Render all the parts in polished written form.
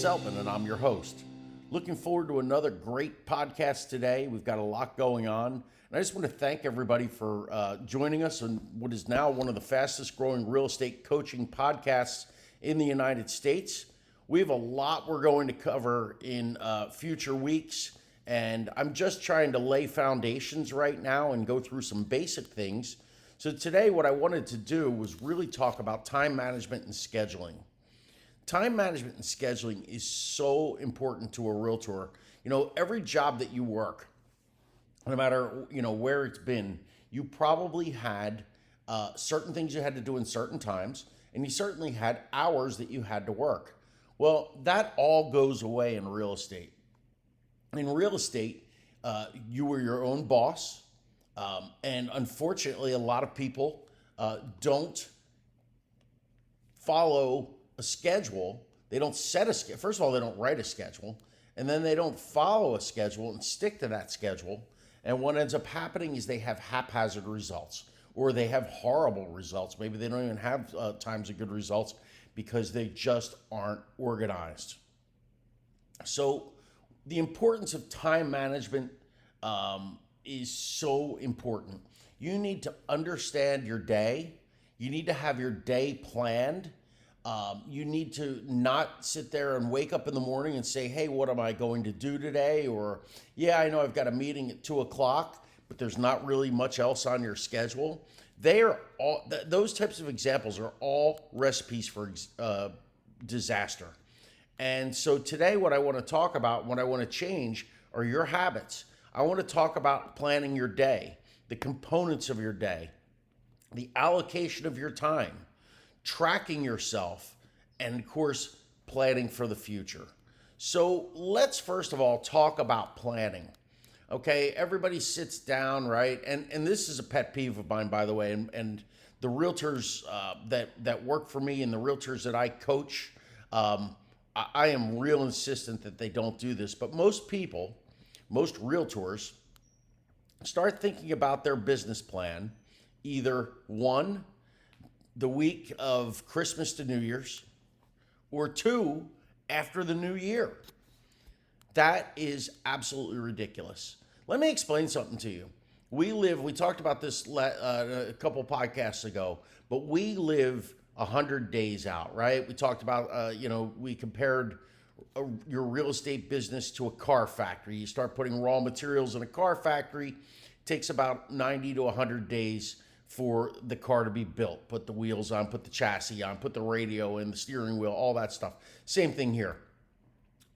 Zeltman, and I'm your host. Looking forward to another great podcast today. We've got a lot going on. And I just want to thank everybody for joining us on what is now one of the fastest growing real estate coaching podcasts in the United States. We have a lot we're going to cover in future weeks, and I'm just trying to lay foundations right now and go through some basic things. So today what I wanted to do was really talk about time management and scheduling. Time management and scheduling is so important to a realtor. You know, every job that you work, no matter where it's been, you probably had certain things you had to do in certain times, and you certainly had hours that you had to work. Well, that all goes away in real estate. In real estate, you were your own boss, and unfortunately, a lot of people don't follow a schedule. They don't set a schedule. First of all, they don't write a schedule, and then they don't follow a schedule and stick to that schedule. And what ends up happening is they have haphazard results, or they have horrible results. Maybe they don't even have times of good results because they just aren't organized. So the importance of time management is so important. You need to understand your day. You need to have your day planned. You need to not sit there and wake up in the morning and say, hey, what am I going to do today? Or, yeah, I know I've got a meeting at 2:00, but there's not really much else on your schedule. Those types of examples are all recipes for disaster. And so today what I want to talk about, what I want to change are your habits. I want to talk about planning your day, the components of your day, the allocation of your time, tracking yourself, and of course, planning for the future. So let's first of all talk about planning. Okay, everybody sits down, right? And this is a pet peeve of mine, by the way, and the realtors that work for me and the realtors that I coach, I am real insistent that they don't do this, but most people, most realtors, start thinking about their business plan either one, the week of Christmas to New Year's, or two, after the new year. That is absolutely ridiculous. Let me explain something to you. We talked about this a couple podcasts ago, but we live 100 days out, right? We talked about, we compared your real estate business to a car factory. You start putting raw materials in a car factory, it takes about 90 to 100 days for the car to be built. Put the wheels on, put the chassis on, put the radio in, the steering wheel, all that stuff. Same thing here.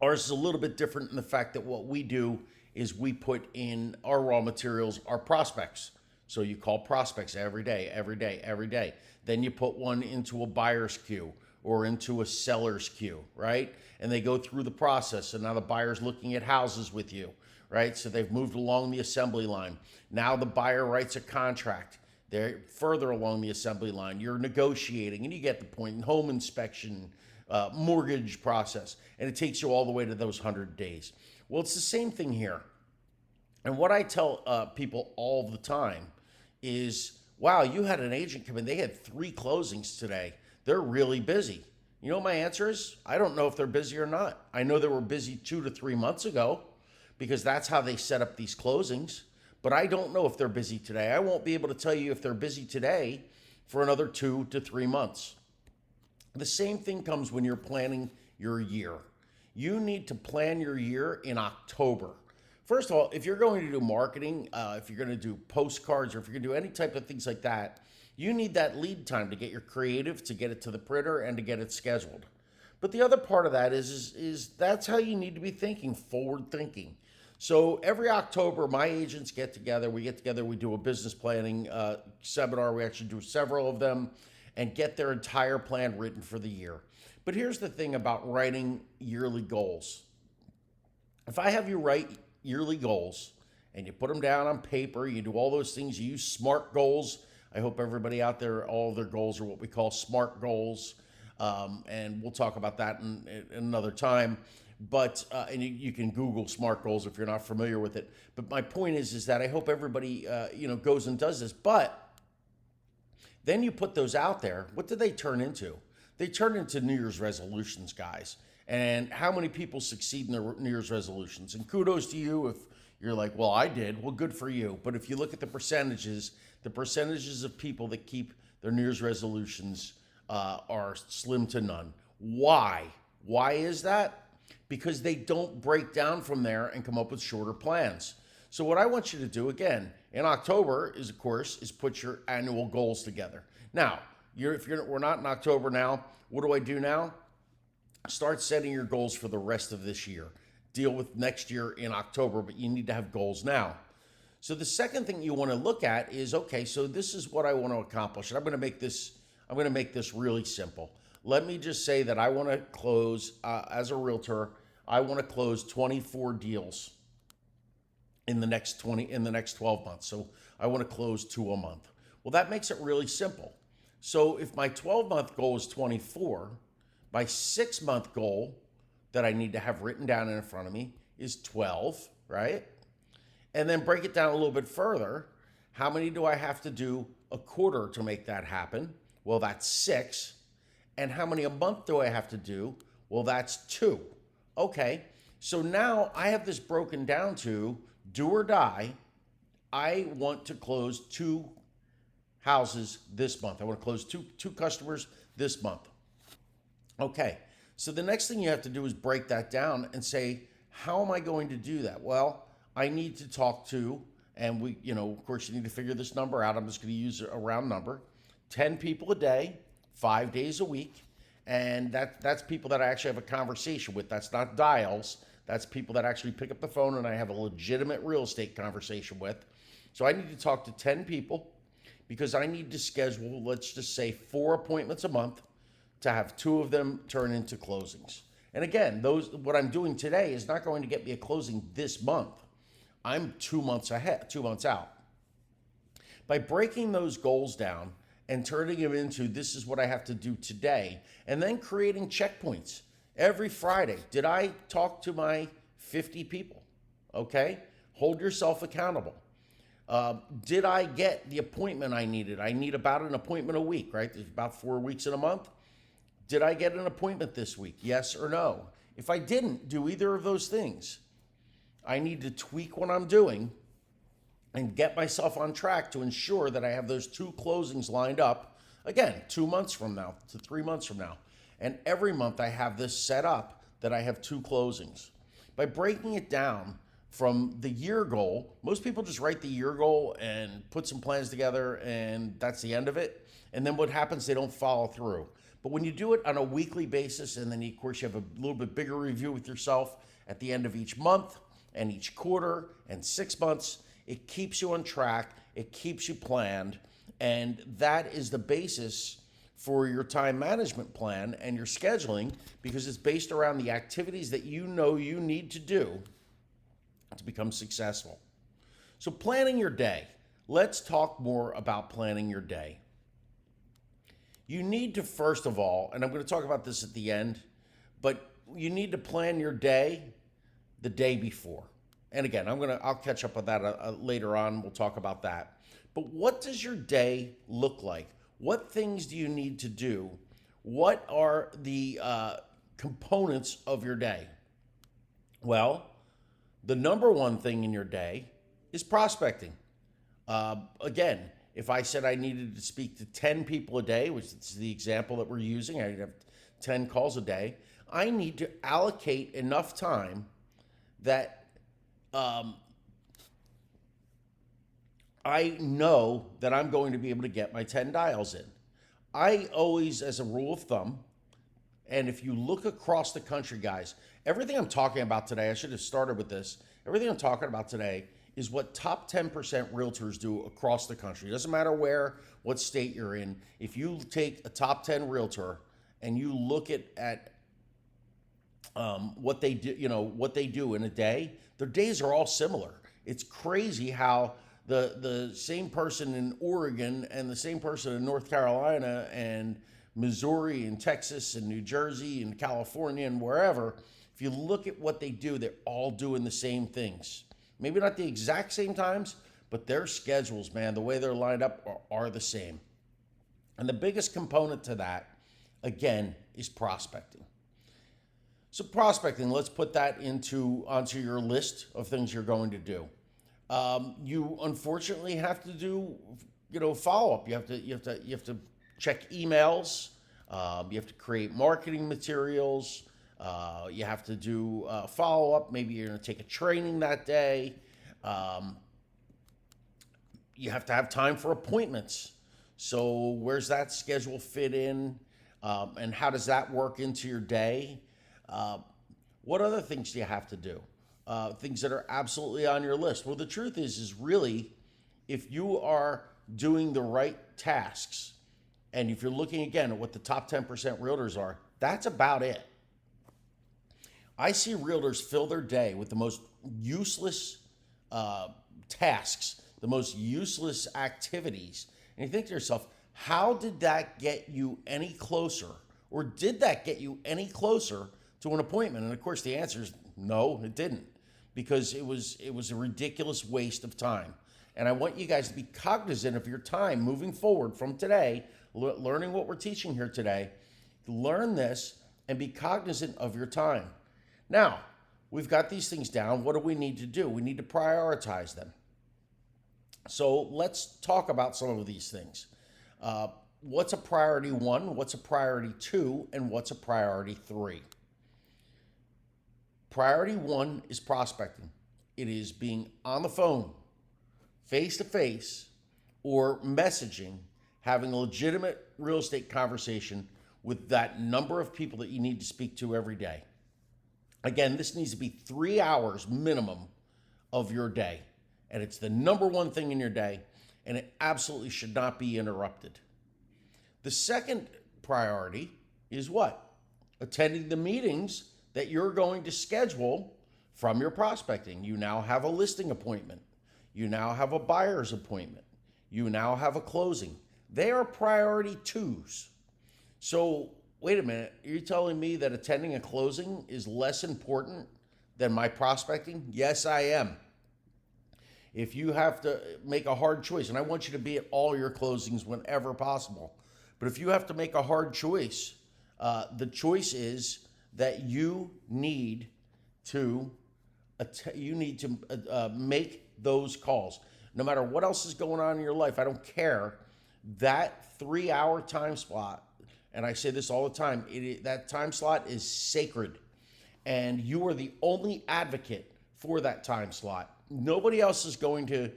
Ours is a little bit different in the fact that what we do is we put in our raw materials, our prospects. So you call prospects every day, every day, every day. Then you put one into a buyer's queue or into a seller's queue, right? And they go through the process. And now the buyer's looking at houses with you, right? So they've moved along the assembly line. Now the buyer writes a contract. They're further along the assembly line. You're negotiating, and you get the point. Home inspection, mortgage process, and it takes you all the way to those 100 days. Well, it's the same thing here. And what I tell people all the time is, wow, you had an agent come in. They had 3 closings today. They're really busy. You know what my answer is? I don't know if they're busy or not. I know they were busy 2 to 3 months ago because that's how they set up these closings. But I don't know if they're busy today. I won't be able to tell you if they're busy today for another 2 to 3 months. The same thing comes when you're planning your year. You need to plan your year in October. First of all, if you're going to do marketing, if you're going to do postcards, or if you're going to do any type of things like that, you need that lead time to get your creative, to get it to the printer, and to get it scheduled. But the other part of that is that's how you need to be thinking, forward thinking. So every October, my agents get together, we do a business planning seminar. We actually do several of them and get their entire plan written for the year. But here's the thing about writing yearly goals. If I have you write yearly goals and you put them down on paper, you do all those things, you use SMART goals. I hope everybody out there, all of their goals are what we call SMART goals. And we'll talk about that in another time. But and you can Google SMART goals if you're not familiar with it. But my point is that I hope everybody goes and does this. But then you put those out there. What do they turn into? They turn into New Year's resolutions, guys. And how many people succeed in their New Year's resolutions? And kudos to you if you're like, well, I did. Well, good for you. But if you look at the percentages of people that keep their New Year's resolutions are slim to none. Why? Why is that? Because they don't break down from there and come up with shorter plans. So what I want you to do again in October is, of course, is put your annual goals together. Now, we're not in October now. What do I do now? Start setting your goals for the rest of this year. Deal with next year in October, but you need to have goals now. So the second thing you want to look at is, okay, so this is what I want to accomplish. And I'm going to make this really simple. Let me just say that I want to close, as a realtor, I want to close 24 deals in the next 12 months. So I want to close 2 a month. Well, that makes it really simple. So if my 12-month goal is 24, my 6-month goal that I need to have written down in front of me is 12, right? And then break it down a little bit further. How many do I have to do a quarter to make that happen? Well, that's 6. And how many a month do I have to do? Well, that's 2. Okay, so now I have this broken down to do or die. I want to close 2 houses this month. I want to close two customers this month. Okay, so the next thing you have to do is break that down and say, how am I going to do that? Well, I need to talk to, and of course, you need to figure this number out. I'm just going to use a round number, 10 people a day, 5 days a week. And that's people that I actually have a conversation with. That's not dials. That's people that actually pick up the phone and I have a legitimate real estate conversation with. So I need to talk to 10 people because I need to schedule, let's just say, 4 appointments a month to have 2 of them turn into closings. And again, what I'm doing today is not going to get me a closing this month. I'm 2 months ahead, 2 months out. By breaking those goals down and turning them into, this is what I have to do today, and then creating checkpoints. Every Friday, did I talk to my 50 people? Okay, hold yourself accountable. Did I get the appointment I needed? I need about an appointment a week, right? There's about 4 weeks in a month. Did I get an appointment this week? Yes or no? If I didn't do either of those things, I need to tweak what I'm doing and get myself on track to ensure that I have those 2 closings lined up, again, 2 months from now to 3 months from now. And every month I have this set up that I have 2 closings. By breaking it down from the year goal, most people just write the year goal and put some plans together and that's the end of it. And then what happens, they don't follow through. But when you do it on a weekly basis, and then of course you have a little bit bigger review with yourself at the end of each month and each quarter and 6 months, it keeps you on track, it keeps you planned, and that is the basis for your time management plan and your scheduling because it's based around the activities that you know you need to do to become successful. So planning your day. Let's talk more about planning your day. You need to, first of all, and I'm going to talk about this at the end, but you need to plan your day the day before. And again, I'll catch up with that later on. We'll talk about that. But what does your day look like? What things do you need to do? What are the components of your day? Well, the number one thing in your day is prospecting. Again, if I said I needed to speak to 10 people a day, which is the example that we're using, I have 10 calls a day, I need to allocate enough time that I know that I'm going to be able to get my 10 dials in. I always, as a rule of thumb, and if you look across the country, guys, everything I'm talking about today, I should have started with this, everything I'm talking about today is what top 10% realtors do across the country. It doesn't matter what state you're in. If you take a top 10 realtor and you look at what they do in a day, their days are all similar. It's crazy how the same person in Oregon and the same person in North Carolina and Missouri and Texas and New Jersey and California and wherever, if you look at what they do, they're all doing the same things. Maybe not the exact same times, but their schedules, man, the way they're lined up are the same. And the biggest component to that, again, is prospecting. So prospecting, let's put that onto your list of things you're going to do. You unfortunately have to do, follow up. You have to check emails. You have to create marketing materials. You have to do follow up. Maybe you're going to take a training that day. Um, you have to have time for appointments. So where's that schedule fit in? And how does that work into your day? Uh, what other things do you have to do? Things that are absolutely on your list. Well, the truth is really, if you are doing the right tasks, and if you're looking again at what the top 10% realtors are, that's about it. I see realtors fill their day with the most useless tasks, the most useless activities. And you think to yourself, how did that get you any closer? Or did that get you any closer to an appointment? And of course, the answer is no, it didn't, because it was a ridiculous waste of time. And I want you guys to be cognizant of your time moving forward from today, learning what we're teaching here today. Learn this and be cognizant of your time. Now, we've got these things down. What do we need to do? We need to prioritize them. So let's talk about some of these things. What's a priority 1? What's a priority 2? And what's a priority 3? Priority 1 is prospecting. It is being on the phone, face to face, or messaging, having a legitimate real estate conversation with that number of people that you need to speak to every day. Again, this needs to be 3 hours minimum of your day. And it's the number one thing in your day, and it absolutely should not be interrupted. The second priority is what? Attending the meetings that you're going to schedule from your prospecting. You now have a listing appointment. You now have a buyer's appointment. You now have a closing. They are priority 2s. So wait a minute, you're telling me that attending a closing is less important than my prospecting? Yes, I am. If you have to make a hard choice, and I want you to be at all your closings whenever possible, but if you have to make a hard choice, the choice is that you need to make those calls. No matter what else is going on in your life, I don't care. That 3-hour time slot, and I say this all the time, that time slot is sacred, and you are the only advocate for that time slot. Nobody else is going to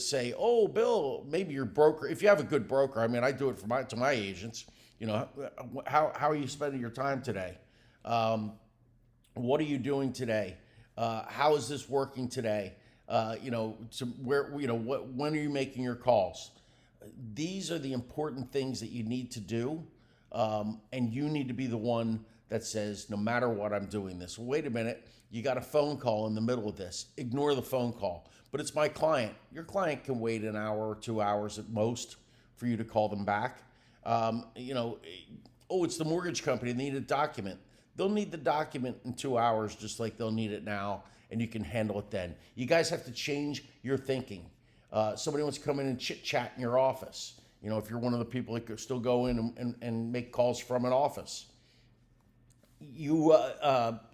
say, "Oh, Bill, maybe your broker." If you have a good broker, I mean, I do it to my agents. How are you spending your time today? What are you doing today? How is this working today? When are you making your calls? These are the important things that you need to do, and you need to be the one that says, "No matter what, I'm doing this." Wait a minute. You got a phone call in the middle of this. Ignore the phone call. But it's my client. Your client can wait an hour or 2 hours at most for you to call them back. It's the mortgage company. They need a document. They'll need the document in 2 hours, just like they'll need it now, and you can handle it then. You guys have to change your thinking. Somebody wants to come in and chit-chat in your office. If you're one of the people that could still go in and make calls from an office.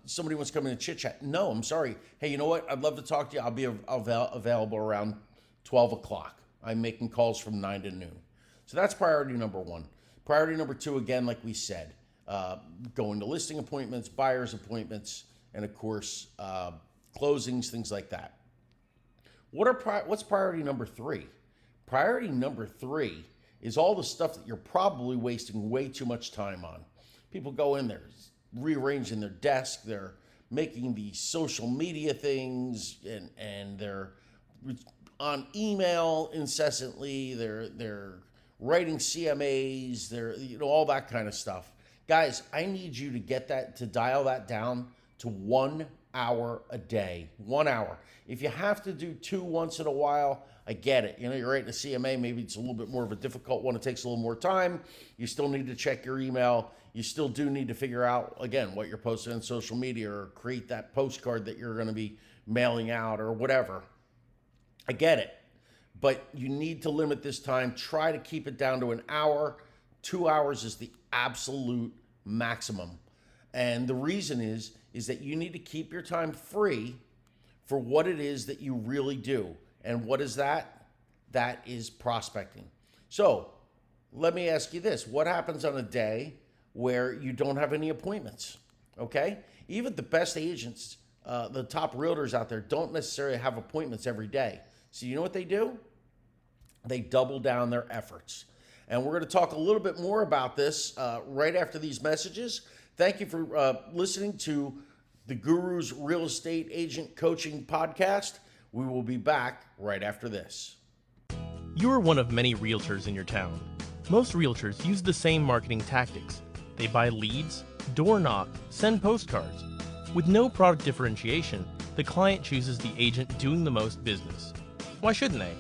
Somebody wants to come in and chit chat. No, I'm sorry. Hey, you know what? I'd love to talk to you. I'll be available around 12 o'clock. I'm making calls from 9 to noon. So that's priority number 1. Priority number 2, again, like we said, going to listing appointments, buyer's appointments, and of course, closings, things like that. What's priority number 3? Priority number 3 is all the stuff that you're probably wasting way too much time on. People go in there, rearranging their desk, they're making these social media things, and they're on email incessantly, they're writing CMAs, they're all that kind of stuff. Guys, I need you to dial that down to 1 hour a day. 1 hour. If you have to do 2 once in a while, I get it. You're writing a CMA, maybe it's a little bit more of a difficult one. It takes a little more time. You still need to check your email. You still do need to figure out, again, what you're posting on social media, or create that postcard that you're going to be mailing out or whatever. I get it. But you need to limit this time. Try to keep it down to an hour. 2 hours is the absolute maximum. And the reason is that you need to keep your time free for what it is that you really do. And what is that? That is prospecting. So let me ask you this. What happens on a day where you don't have any appointments? Okay? Even the best agents, the top realtors out there, don't necessarily have appointments every day. So you know what they do? They double down their efforts. And we're going to talk a little bit more about this right after these messages. Thank you for listening to the Guru's Real Estate Agent Coaching Podcast. We will be back right after this. You are one of many realtors in your town. Most realtors use the same marketing tactics. They buy leads, door knock, send postcards. With no product differentiation, the client chooses the agent doing the most business. Why shouldn't they?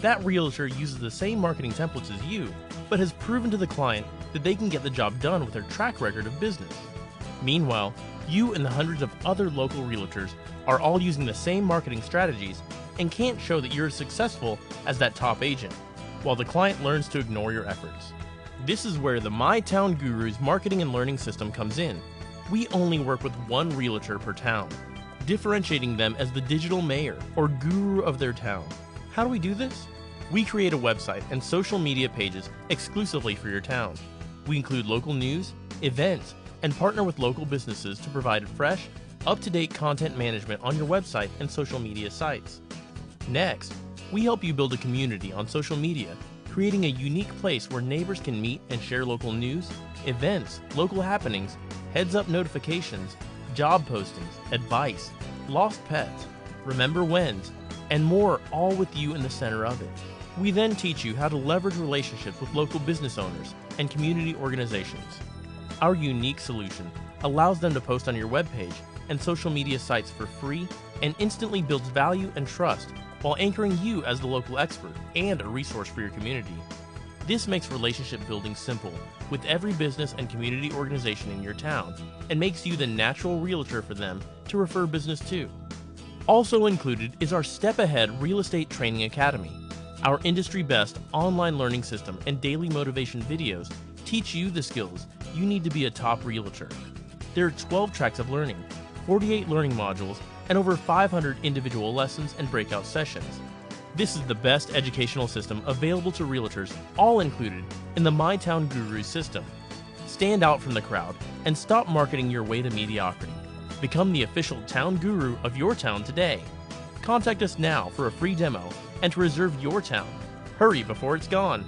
That realtor uses the same marketing templates as you, but has proven to the client that they can get the job done with their track record of business. Meanwhile, you and the hundreds of other local realtors are all using the same marketing strategies and can't show that you're as successful as that top agent, while the client learns to ignore your efforts. This is where the My Town Guru's marketing and learning system comes in. We only work with one realtor per town, differentiating them as the digital mayor or guru of their town. How do we do this? We create a website and social media pages exclusively for your town. We include local news, events, and partner with local businesses to provide fresh, up-to-date content management on your website and social media sites. Next, we help you build a community on social media, creating a unique place where neighbors can meet and share local news, events, local happenings, heads-up notifications, job postings, advice, lost pets, remember whens, and more, all with you in the center of it. We then teach you how to leverage relationships with local business owners and community organizations. Our unique solution allows them to post on your webpage and social media sites for free and instantly builds value and trust while anchoring you as the local expert and a resource for your community. This makes relationship building simple with every business and community organization in your town and makes you the natural realtor for them to refer business to. Also included is our Step Ahead Real Estate Training Academy. Our industry-best online learning system and daily motivation videos teach you the skills you need to be a top realtor. There are 12 tracks of learning, 48 learning modules, and over 500 individual lessons and breakout sessions. This is the best educational system available to realtors, all included in the My Town Guru system. Stand out from the crowd and stop marketing your way to mediocrity. Become the official town guru of your town today. Contact us now for a free demo and to reserve your town. Hurry before it's gone.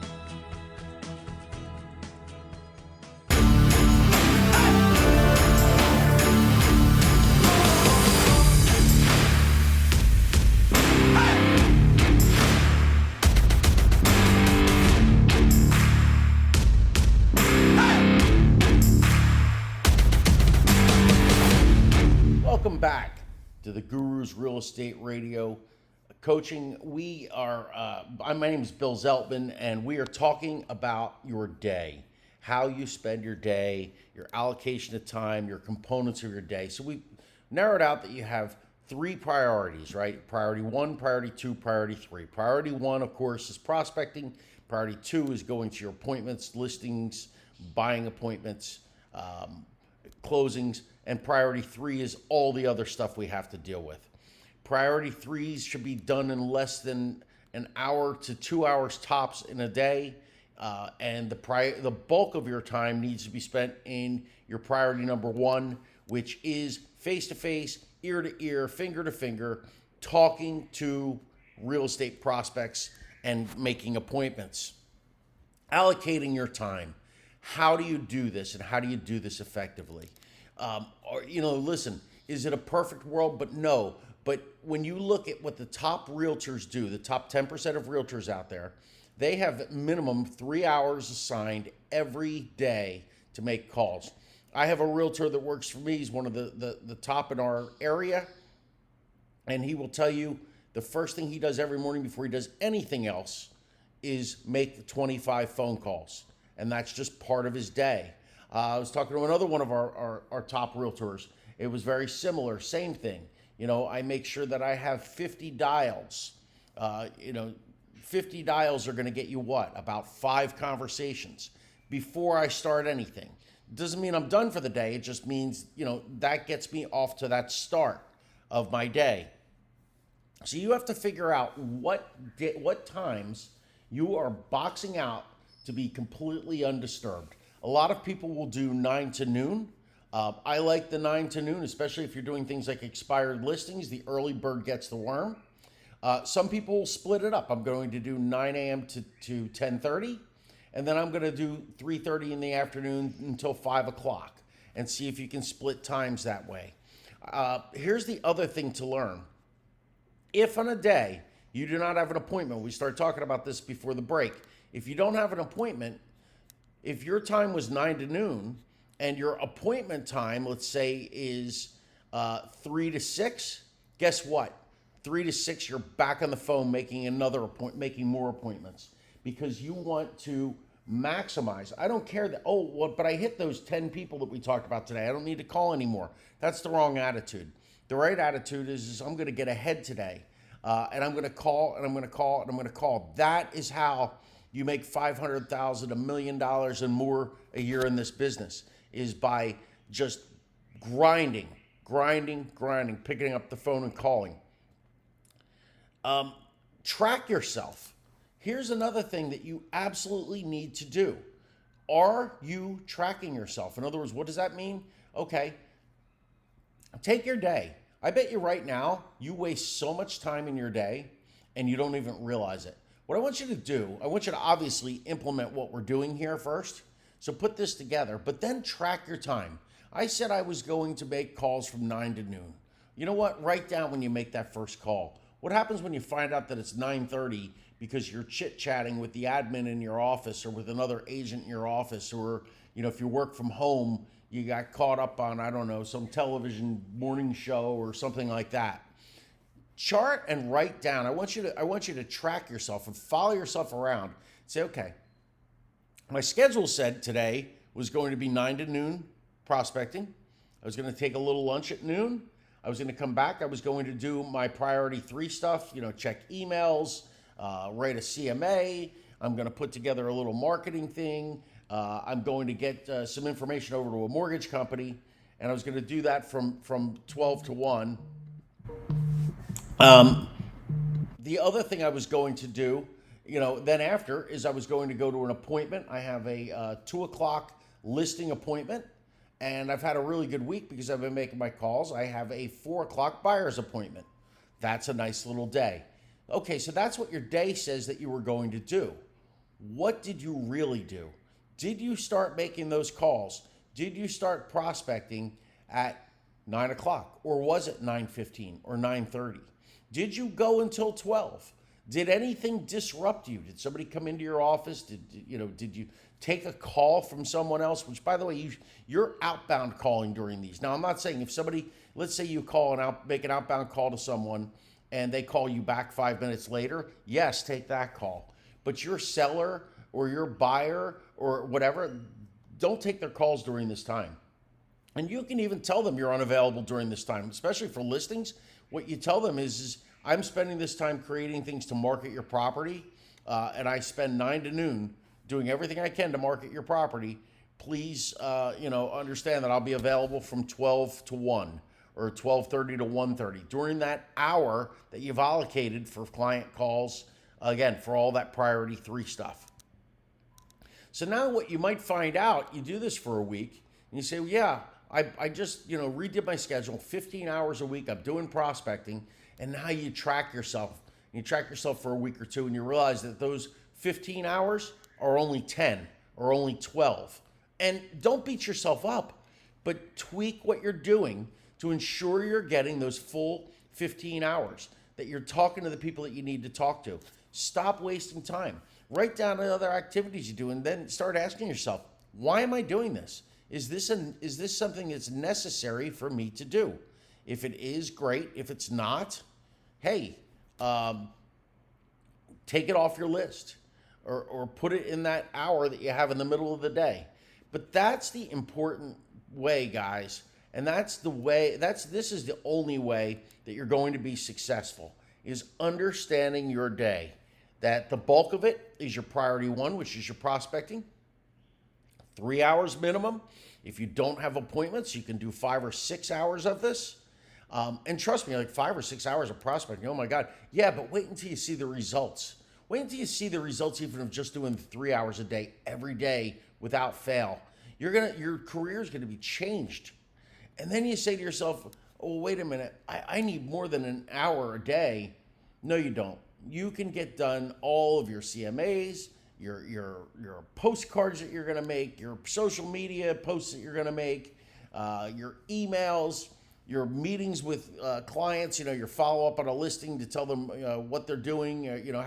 Welcome back to the Guru's Real Estate Radio Coaching. My name is Bill Zeltman, and we are talking about your day, how you spend your day, your allocation of time, your components of your day. So we narrowed out that you have three priorities, right? Priority one, priority two, priority three. Priority one, of course, is prospecting. Priority two is going to your appointments, listings, buying appointments, closings. And priority three is all the other stuff we have to deal with. Priority threes should be done in less than an hour to 2 hours tops in a day. And the bulk of your time needs to be spent in your priority number one, which is face-to-face, ear-to-ear, finger-to-finger, talking to real estate prospects and making appointments. Allocating your time. How do you do this, and how do you do this effectively? Listen, is it a perfect world? But no. But when you look at what the top realtors do, the top 10% of realtors out there, they have minimum 3 hours assigned every day to make calls. I have a realtor that works for me. He's one of the top in our area. And he will tell you the first thing he does every morning before he does anything else is make the 25 phone calls. And that's just part of his day. I was talking to another one of our top realtors. It was very similar, same thing. I make sure that I have 50 dials. 50 dials are going to get you what? About 5 conversations before I start anything. Doesn't mean I'm done for the day. It just means, that gets me off to that start of my day. So you have to figure out what times you are boxing out to be completely undisturbed. A lot of people will do 9 to noon. I like the 9 to noon, especially if you're doing things like expired listings. The early bird gets the worm. Some people will split it up. I'm going to do 9 a.m. to 10:30, and then I'm going to do 3:30 in the afternoon until 5 o'clock, and see if you can split times that way. Here's the other thing to learn. If on a day you do not have an appointment, we started talking about this before the break. If you don't have an appointment, if your time was 9 to noon and your appointment time, let's say, is 3 to 6, guess what? 3 to 6, you're back on the phone making making more appointments, because you want to maximize. I don't care that, but I hit those 10 people that we talked about today. I don't need to call anymore. That's the wrong attitude. The right attitude is I'm going to get ahead today, and I'm going to call, and I'm going to call, and I'm going to call. That is how you make $500,000, $1 million, and more a year in this business, is by just grinding, picking up the phone and calling. Track yourself. Here's another thing that you absolutely need to do. Are you tracking yourself? In other words, what does that mean? Okay, take your day. I bet you right now you waste so much time in your day and you don't even realize it. What I want you to do, I want you to obviously implement what we're doing here first. So put this together, but then track your time. I said I was going to make calls from 9 to noon. You know what? Write down when you make that first call. What happens when you find out that it's 9:30 because you're chit-chatting with the admin in your office or with another agent in your office, or if you work from home, you got caught up on, I don't know, some television morning show or something like that. Chart and write down. I want you to track yourself and follow yourself around. Say, okay, my schedule said today was going to be 9 to noon prospecting. I was going to take a little lunch at noon. I was going to come back. I was going to do my priority 3 stuff, check emails, write a CMA. I'm going to put together a little marketing thing. I'm going to get some information over to a mortgage company, and I was going to do that from 12 to 1. The other thing I was going to do, then after, is I was going to go to an appointment. I have a 2 o'clock listing appointment, and I've had a really good week because I've been making my calls. I have a 4 o'clock buyer's appointment. That's a nice little day. Okay, so that's what your day says that you were going to do. What did you really do? Did you start making those calls? Did you start prospecting at 9 o'clock? Or was it 9:15 or 9:30? Did you go until 12? Did anything disrupt you? Did somebody come into your office? Did you take a call from someone else? Which, by the way, you're outbound calling during these. Now, I'm not saying if somebody, let's say you make an outbound call to someone and they call you back 5 minutes later, yes, take that call. But your seller or your buyer or whatever, don't take their calls during this time. And you can even tell them you're unavailable during this time, especially for listings. What you tell them is I'm spending this time creating things to market your property, and I spend 9 to noon doing everything I can to market your property. Please, understand that I'll be available from 12 to 1 or 12:30 to 1:30 during that hour that you've allocated for client calls, again, for all that priority 3 stuff. So now what you might find out, you do this for a week, and you say, well, yeah, I just, redid my schedule, 15 hours a week, I'm doing prospecting, and now you track yourself. You track yourself for a week or two, and you realize that those 15 hours are only 10 or only 12. And don't beat yourself up, but tweak what you're doing to ensure you're getting those full 15 hours, that you're talking to the people that you need to talk to. Stop wasting time. Write down the other activities you do, and then start asking yourself, why am I doing this? Is this something that's necessary for me to do? If it is, great. If it's not, hey, take it off your list or put it in that hour that you have in the middle of the day. But that's the important way, guys. And this is the only way that you're going to be successful, is understanding your day. That the bulk of it is your priority 1, which is your prospecting. 3 hours minimum If you don't have appointments, you can do 5 or 6 hours of this. And trust me, like 5 or 6 hours of prospecting, oh my God. Yeah, but wait until you see the results. Wait until you see the results even of just doing 3 hours a day, every day, without fail. Your career is gonna be changed. And then you say to yourself, oh, wait a minute, I need more than an hour a day. No, you don't. You can get done all of your CMAs, your postcards that you're gonna make, your social media posts that you're gonna make, your emails, your meetings with clients, your follow-up on a listing to tell them what they're doing,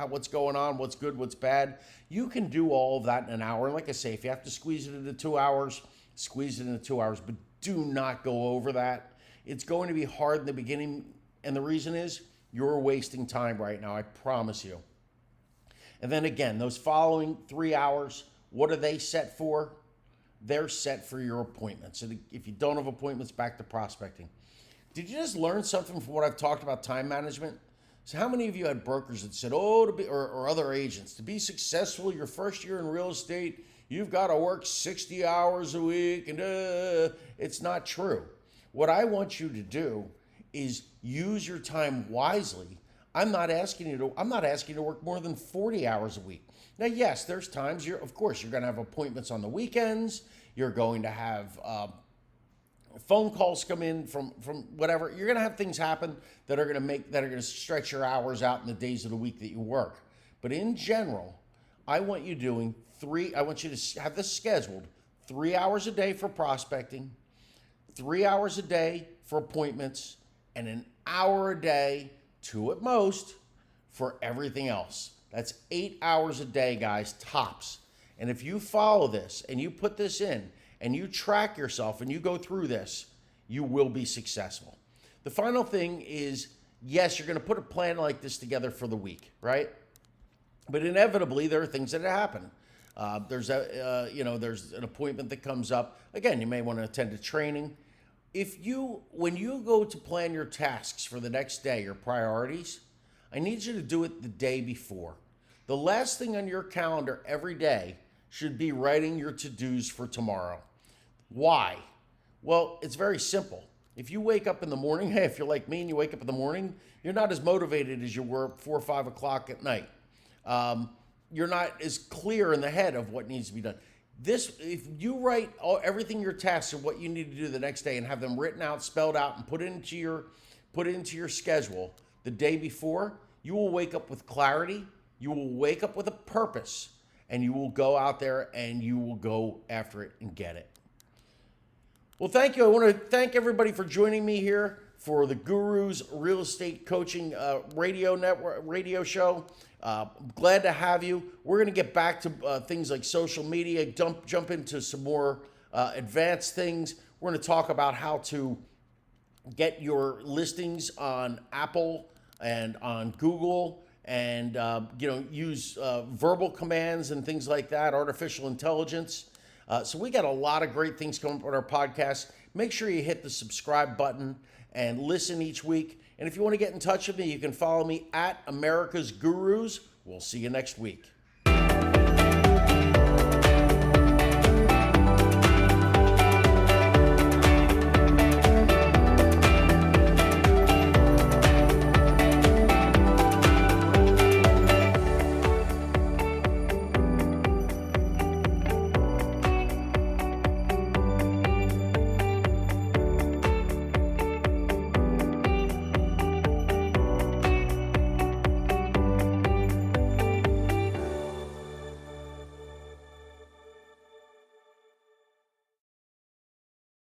what's going on, what's good, what's bad. You can do all of that in an hour. And like I say, if you have to squeeze it into 2 hours, squeeze it into 2 hours, but do not go over that. It's going to be hard in the beginning, and the reason is you're wasting time right now, I promise you. And then again, those following 3 hours, what are they set for? They're set for your appointments. And if you don't have appointments, back to prospecting. Did you just learn something from what I've talked about time management? So how many of you had brokers that said, or other agents, to be successful your first year in real estate, you've got to work 60 hours a week, and it's not true. What I want you to do is use your time wisely. I'm not asking you to work more than 40 hours a week. Now, yes, there's times of course you're going to have appointments on the weekends. You're going to have phone calls come in from whatever. You're going to have things happen that are going to stretch your hours out in the days of the week that you work. But in general, I want you to have this scheduled 3 hours a day for prospecting, 3 hours a day for appointments, and an hour a day, 2 at most, for everything else. That's 8 hours a day, guys, tops. And if you follow this and you put this in and you track yourself and you go through this, you will be successful. The final thing is, yes, you're going to put a plan like this together for the week, right? But inevitably, there are things that happen. There's an appointment that comes up. Again, you may want to attend a training. When you go to plan your tasks for the next day, your priorities, I need you to do it the day before. The last thing on your calendar every day should be writing your to-dos for tomorrow. Why? Well, it's very simple. If you wake up in the morning, if you're like me and you wake up in the morning, you're not as motivated as you were at 4 or 5 o'clock at night. You're not as clear in the head of what needs to be done. If you write everything your tasks and what you need to do the next day and have them written out, spelled out, and put into your schedule the day before, you will wake up with clarity. You will wake up with a purpose, and you will go out there and you will go after it and get it. Well, thank you. I want to thank everybody for joining me here for the Guru's Real Estate Coaching radio show. Glad to have you. We're going to get back to things like social media, jump into some more advanced things. We're going to talk about how to get your listings on Apple and on Google, and use verbal commands and things like that, artificial intelligence. So we got a lot of great things coming up on our podcast. Make sure you hit the subscribe button and listen each week. And if you want to get in touch with me, you can follow me at America's Gurus. We'll see you next week.